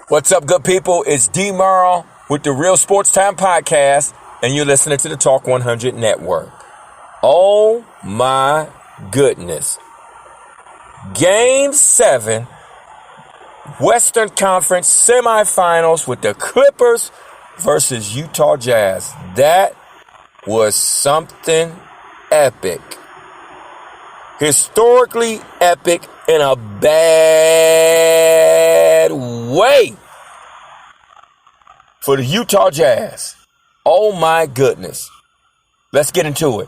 What's up, good people? It's D-MARL with the Real Sports Time Podcast, and you're listening to the Talk 100 Network. Oh my goodness. Game 7, Western Conference Semifinals with the Clippers versus Utah Jazz. That was something epic. Historically epic in a bad way for the Utah Jazz. Oh my goodness. Let's get into it.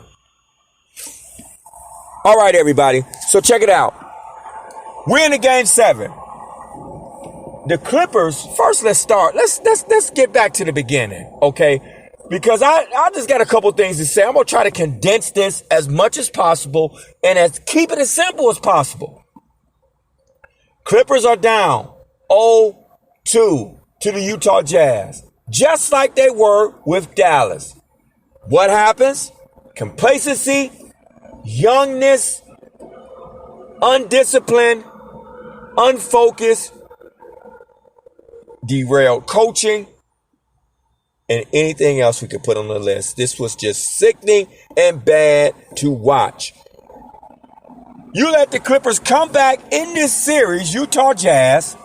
All right, everybody. So check it out. We're in the game 7. The Clippers, first let's start. Let's get back to the beginning, okay? Because I just got a couple things to say. I'm going to try to condense this as much as possible and keep it as simple as possible. Clippers are down 0-2 to the Utah Jazz, just like they were with Dallas. What happens? Complacency, youngness, undisciplined, unfocused, derailed coaching, and anything else we could put on the list. This was just sickening and bad to watch. You let the Clippers come back in this series, Utah Jazz.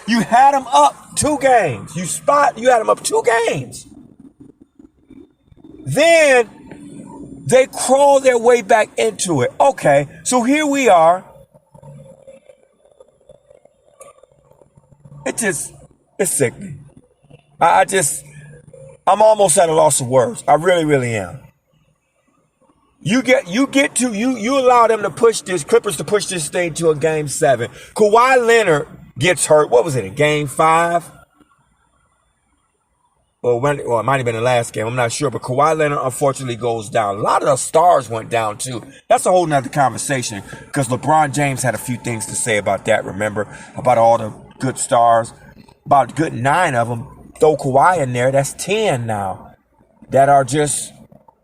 You had them up 2 games. You had them up 2 games. Then they crawled their way back into it. Okay, so here we are. It's sickening. I'm almost at a loss of words. I really, really am. You allow them to push this, Clippers to push this thing to a game 7. Kawi Leonard gets hurt. What was it, in game 5? Well, it might have been the last game. I'm not sure. But Kawi Leonard, unfortunately, goes down. A lot of the stars went down, too. That's a whole nother conversation because LeBron James had a few things to say about that, remember? About all the good stars. About a good 9 of them. Throw Kawhi in there, that's 10 now that are just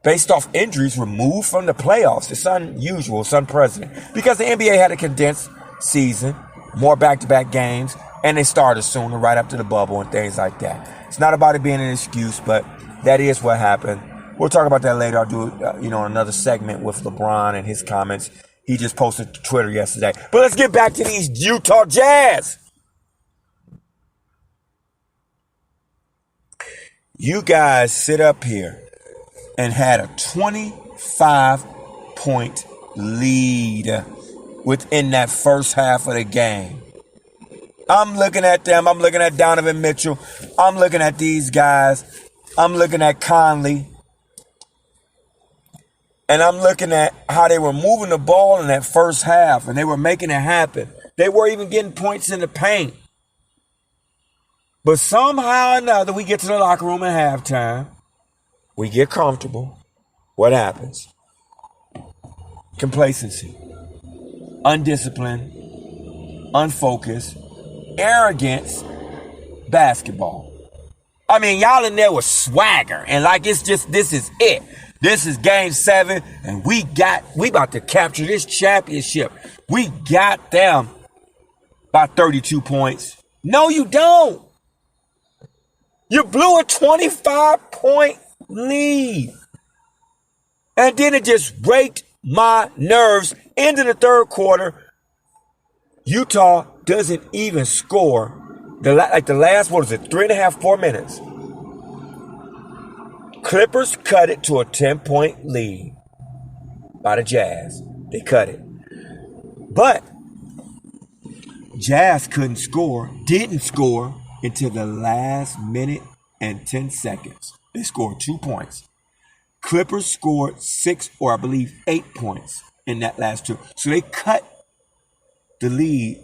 based off injuries removed from the playoffs. It's unusual, it's unprecedented because the NBA had a condensed season, more back-to-back games, and they started sooner, right after the bubble and things like that. It's not about it being an excuse, but that is what happened. We'll talk about that later. I'll do another segment with LeBron and his comments. He just posted to Twitter yesterday. But let's get back to these Utah Jazz. You guys sit up here and had a 25-point lead within that first half of the game. I'm looking at them. I'm looking at Donovan Mitchell. I'm looking at these guys. I'm looking at Conley. And I'm looking at how they were moving the ball in that first half, and they were making it happen. They were even getting points in the paint. But somehow or another, we get to the locker room at halftime. We get comfortable. What happens? Complacency. Undisciplined. Unfocused. Arrogance. Basketball. I mean, y'all in there with swagger. And like it's just, this is it. This is game 7. And we about to capture this championship. We got them by 32 points. No, you don't. You blew a 25-point lead. And then it just raked my nerves into the third quarter. Utah doesn't even score. The last, 3.5, 4 minutes. Clippers cut it to a 10-point lead by the Jazz. They cut it. But Jazz didn't score until the last minute and 10 seconds. They scored 2 points. Clippers scored 6 or I believe 8 points in that last 2. So they cut the lead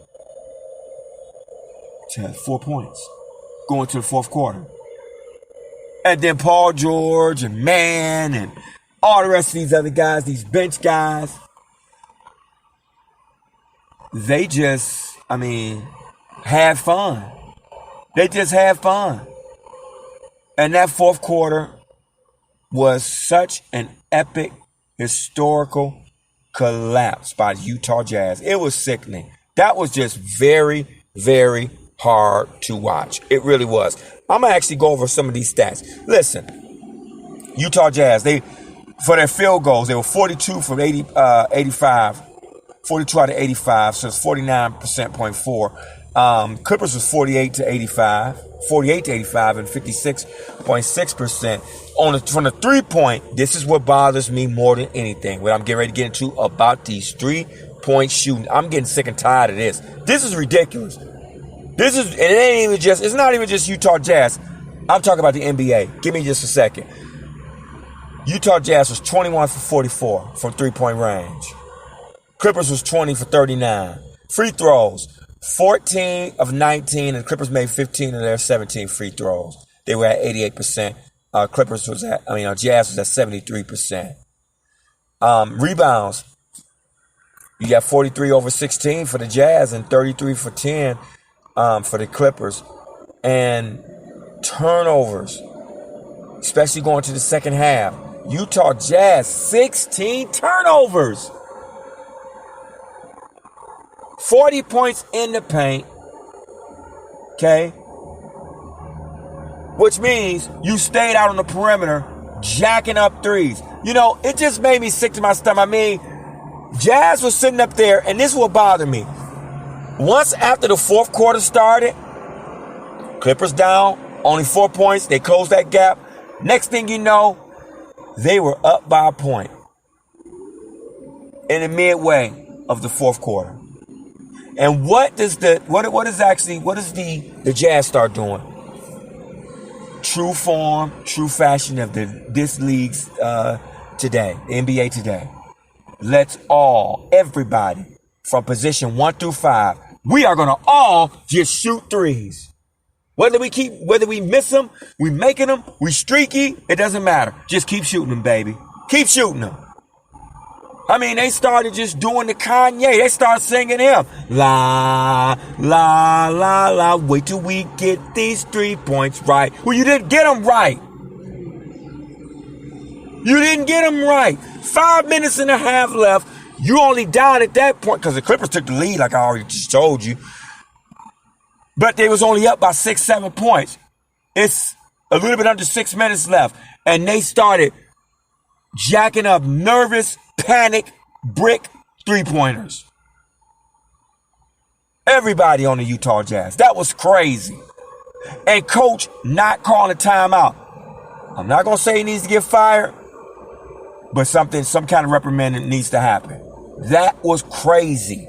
to 4 points going to the fourth quarter. And then Paul George and Mann and all the rest of these other guys, these bench guys, they just, had fun. They just had fun. And that fourth quarter was such an epic, historical collapse by the Utah Jazz. It was sickening. That was just very, very hard to watch. It really was. I'm going to actually go over some of these stats. Listen, Utah Jazz, for their field goals, they were 42 from 85. 42 out of 85, so it's 49.4. Clippers was 48 to 85, and 56.6%. From the 3-point, this is what bothers me more than anything. What I'm getting ready to get into about these 3-point shooting. I'm getting sick and tired of this. This is ridiculous. It's not even just Utah Jazz. I'm talking about the NBA. Give me just a second. Utah Jazz was 21 for 44 from 3-point range. Clippers was 20 for 39. Free throws, 14 of 19, and the Clippers made 15 of their 17 free throws. They were at 88%. Jazz was at 73%. Rebounds, you got 43 over 16 for the Jazz and 33 for 10 for the Clippers. And turnovers, especially going to the second half. Utah Jazz, 16 turnovers. 40 points in the paint, okay? Which means you stayed out on the perimeter, jacking up threes. You know, it just made me sick to my stomach. I mean, Jazz was sitting up there, and this will bother me. Once after the fourth quarter started, Clippers down, only 4 points. They closed that gap. Next thing you know, they were up by a point in the midway of the fourth quarter. And what does the Jazz start doing? True form, true fashion of this league's today, the NBA today. Let's everybody from position 1 through 5, we are gonna all just shoot threes. Whether we miss them, we making them, we streaky, it doesn't matter. Just keep shooting them, baby. Keep shooting them. I mean, they started just doing the Kanye. They started singing him. La, la, la, la. Wait till we get these 3 points right. Well, you didn't get them right. You didn't get them right. 5 minutes and a half left. You only down at that point because the Clippers took the lead, like I already just told you. But they was only up by 6-7 points. It's a little bit under 6 minutes left. And they started jacking up nervous, panic, brick 3-pointers. Everybody on the Utah Jazz. That was crazy. And coach not calling a timeout. I'm not going to say he needs to get fired, but some kind of reprimand needs to happen. That was crazy.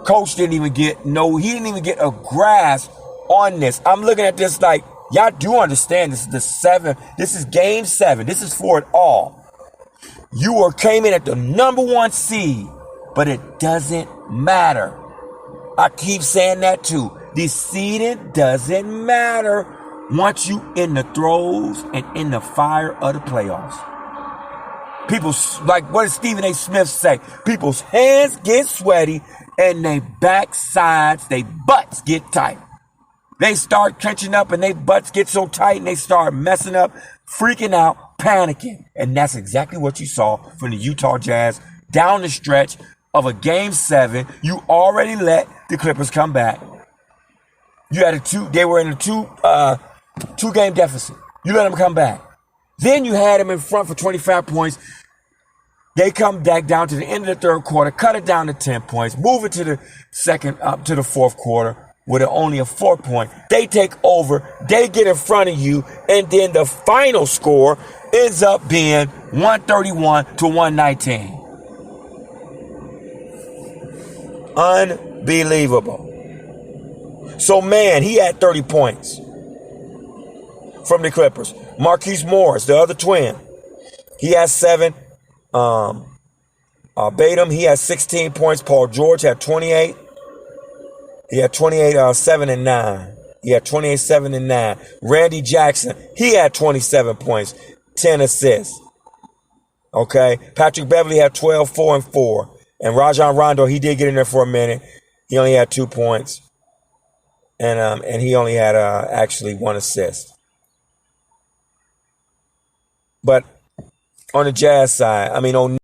Coach didn't even get a grasp on this. I'm looking at this like, y'all do understand this is game 7. This is for it all. You came in at the number 1 seed, but it doesn't matter. I keep saying that too. The seeding doesn't matter once you in the throes and in the fire of the playoffs. People, like, what does Stephen A. Smith say? People's hands get sweaty and they backsides, they butts get tight. They start clenching up and they butts get so tight and they start messing up, freaking out, panicking. And that's exactly what you saw from the Utah Jazz down the stretch of a game 7. You already let the Clippers come back. They were in a two-game deficit. You let them come back. Then you had them in front for 25 points. They come back down to the end of the third quarter, cut it down to 10 points, move it to the fourth quarter with only a 4-point. They take over, they get in front of you, and then the final score ends up being 131 to 119. Unbelievable. So, man, he had 30 points from the Clippers. Marquise Morris, the other twin, he has 7. Batum, he had 16 points. Paul George had 28. He had 28, 7 and 9. He had 28, 7 and 9. Randy Jackson, he had 27 points, 10 assists. Okay. Patrick Beverly had 12, 4 and 4. And Rajon Rondo, he did get in there for a minute. He only had 2 points. And he only had actually 1 assist. But on the Jazz side,